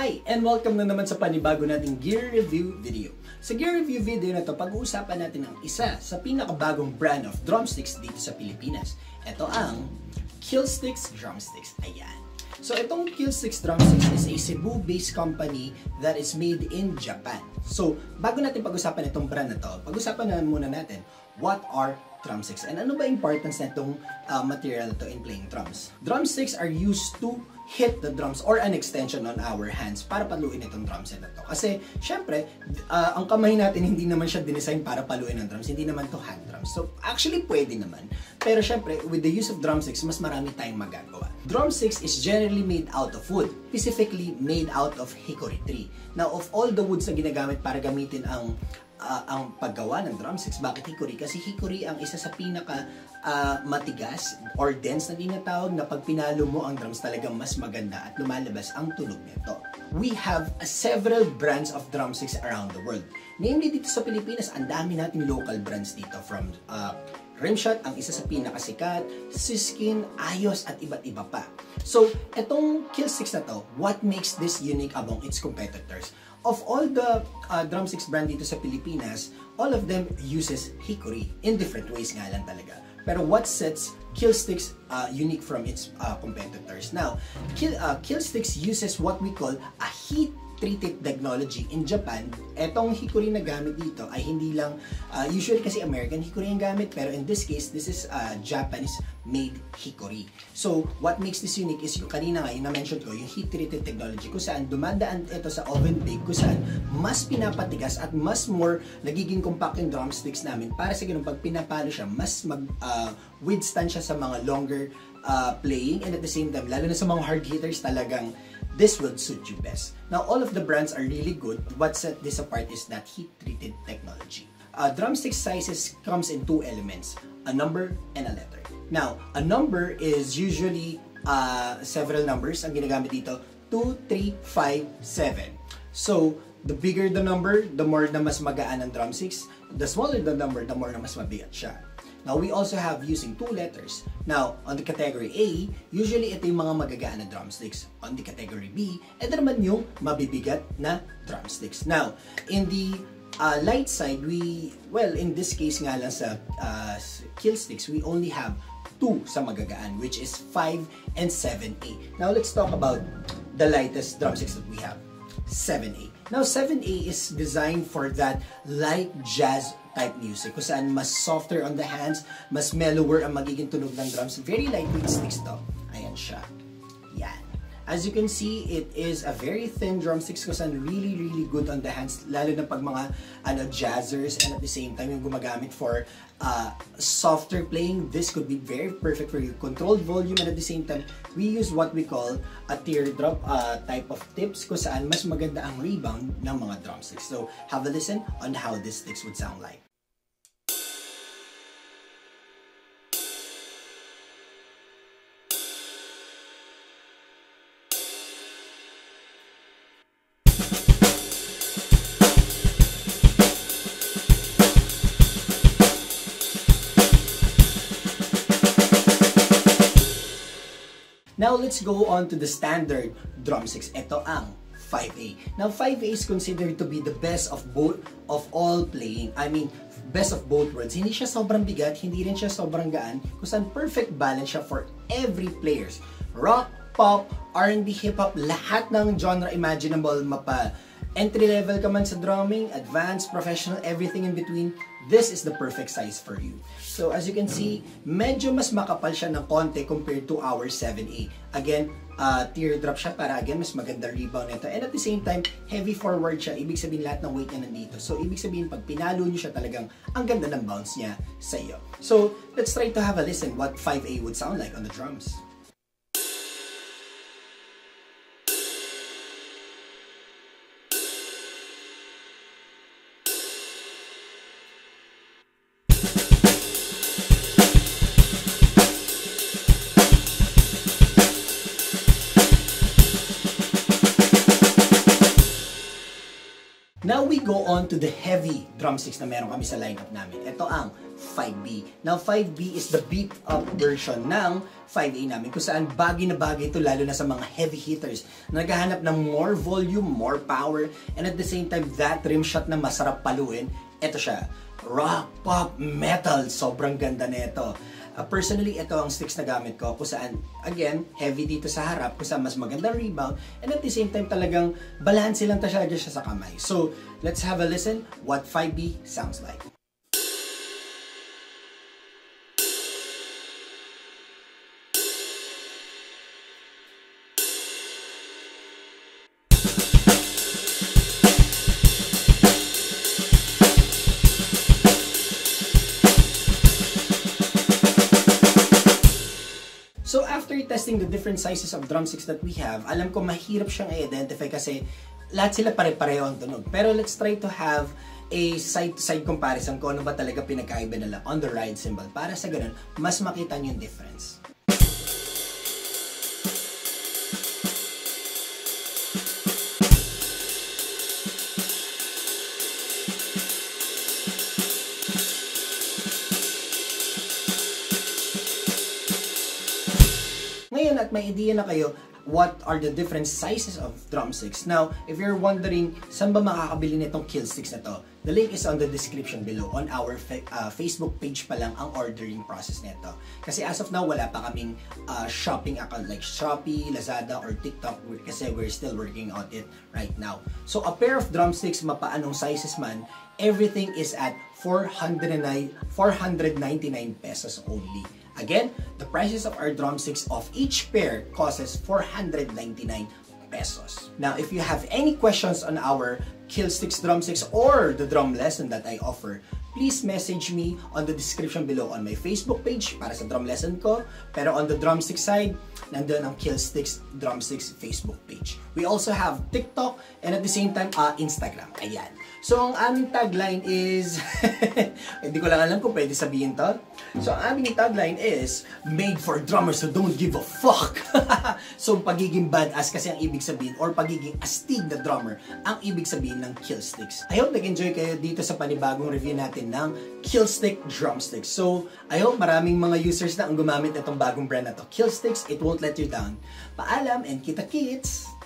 Hi! And welcome na naman sa panibago nating gear review video. Sa gear review video na to, pag-uusapan natin ang isa sa pinakabagong brand of drumsticks dito sa Pilipinas. Ito ang Killsticks Drumsticks. Ayan. So itong Killsticks Drumsticks is a Cebu-based company that is made in Japan. So bago natin pag-usapan itong brand na to, pag-usapan na muna natin what are drumsticks and ano ba importance na itong material to in playing drums. Drumsticks are used to hit the drums or an extension on our hands para paluin itong drum set na to. Kasi, syempre, ang kamay natin hindi naman siya dinesign para paluin ang drums. Hindi naman to hand drums. So, actually, pwede naman. Pero, syempre, with the use of drumsticks, mas marami tayong magagawa. Drumsticks is generally made out of wood, specifically made out of hickory tree. Now, of all the woods na ginagamit para gamitin ang paggawa ng drumsticks, bakit hickory? Kasi hickory ang isa sa pinaka matigas or dense na tinatawag na pag pinalo mo ang drums talagang mas maganda at lumalabas ang tunog nito. We have several brands of drumsticks around the world. Namely dito sa Pilipinas, ang dami nating local brands dito from Rimshot, ang isa sa pinakasikat, Siskin, Ayos, at iba't iba pa. So, etong Killsticks na to, what makes this unique among its competitors? Of all the drumsticks brand dito sa Pilipinas, all of them uses hickory in different ways nga lang talaga. Pero what sets Killsticks unique from its competitors? Now, Killsticks uses what we call a heat-treated technology. In Japan, etong hickory na gamit dito ay hindi lang, usually kasi American hickory ang gamit, pero in this case, this is Japanese-made hickory. So, what makes this unique is yung kanina nga, yung na-mention ko, yung heat-treated technology, kung saan dumadaan ito sa oven bake, kung saan mas pinapatigas at mas more nagiging compact yung drumsticks namin para sa ganun, pag pinapalo siya, mas withstand siya sa mga longer playing, and at the same time, lalo na sa mga hard hitters, talagang this will suit you best. Now, all of the brands are really good. What set this apart is that heat-treated technology. Drumstick sizes comes in two elements, a number and a letter. Now, a number is usually several numbers ang ginagamit dito, 2, 3, 5, 7. So, the bigger the number, the more na mas magaan ang drumsticks. The smaller the number, the more na mas mabigat siya. Now, we also have using two letters. Now, on the category A, usually ito yung mga magagaan na drumsticks. On the category B, ito naman yung mabibigat na drumsticks. Now, in the light side, in this case nga lang sa Killsticks, we only have two sa magagaan, which is 5 and 7A. Now, let's talk about the lightest drumsticks that we have, 7A. Now, 7A is designed for that light jazz type music, kung saan mas softer on the hands, mas mellower ang magiging tunog ng drums. Very lightweight sticks to. Ayan siya. Yan. As you can see, it is a very thin drumsticks kung saan really, really good on the hands, lalo na pag mga jazzers, and at the same time, yung gumagamit for softer playing. This could be very perfect for your controlled volume, and at the same time, we use what we call a teardrop type of tips kung saan mas maganda ang rebound ng mga drumsticks. So, have a listen on how these sticks would sound like. Now, let's go on to the standard drumsticks. Ito ang 5A. Now, 5A is considered to be the best of all playing. I mean, best of both worlds. Hindi siya sobrang bigat, hindi rin siya sobrang gaan, kung saan perfect balance siya for every players. Rock, pop, R&B, hip-hop, lahat ng genre imaginable, mapa entry level ka man sa drumming, advanced, professional, everything in between, this is the perfect size for you. So, as you can see, medyo mas makapal siya ng konti compared to our 7A. Again, teardrop siya para again, mas maganda rebound nito. And at the same time, heavy forward siya. Ibig sabihin lahat ng weight niya nandito. So, ibig sabihin pag pinalo nyo siya talagang ang ganda ng bounce niya sa iyo. So, let's try to have a listen what 5A would sound like on the drums. Now we go on to the heavy drumsticks na meron kami sa lineup namin. Ito ang 5B. Now, 5B is the beat-up version ng 5A namin kung saan bagay na bagay ito lalo na sa mga heavy hitters na naghahanap ng more volume, more power, and at the same time, that rim shot na masarap paluin. Ito siya, rock, pop, metal. Sobrang ganda na ito. Personally, ito ang sticks na gamit ko kung saan, again, heavy dito sa harap, kung saan mas magandang rebound, and at the same time talagang balance lang siya sa kamay. So, let's have a listen what 5B sounds like. So after testing the different sizes of drumsticks that we have, alam ko mahirap siyang i-identify kasi lahat sila pare-pareho ang tunog. Pero let's try to have a side-to-side comparison kung ano ba talaga pinagkaiba nila on the ride cymbal para sa ganun, mas makita niyo yung difference. Ngayon at may idea na kayo what are the different sizes of drumsticks. Now, if you're wondering saan ba makakabili nitong Killsticks na to, the link is on the description below. On our Facebook page pa lang ang ordering process nito. Kasi as of now, wala pa kaming shopping account like Shopee, Lazada, or TikTok kasi we're still working on it right now. So, a pair of drumsticks, mapaanong sizes man, everything is at 499 pesos only. Again, the prices of our drumsticks of each pair costs 499 pesos. Now, if you have any questions on our Killsticks drumsticks or the drum lesson that I offer, please message me on the description below on my Facebook page para sa drum lesson ko. Pero on the drumstick side, nandun ang Killsticks drumsticks Facebook page. We also have TikTok and at the same time, Instagram. Ayan. So, ang aming tagline is, hindi ko lang alam kung pwede sabihin to. So, ang aming tagline is, made for drummers who don't give a fuck. So, pagiging badass kasi ang ibig sabihin, or pagiging astig na drummer, ang ibig sabihin ng Killsticks. I hope nag-enjoy kayo dito sa panibagong review natin ng Killstick drumsticks. So, I hope maraming mga users na ang gumamit na itong bagong brand na to. Killsticks, it won't let you down. Paalam and kita-kits!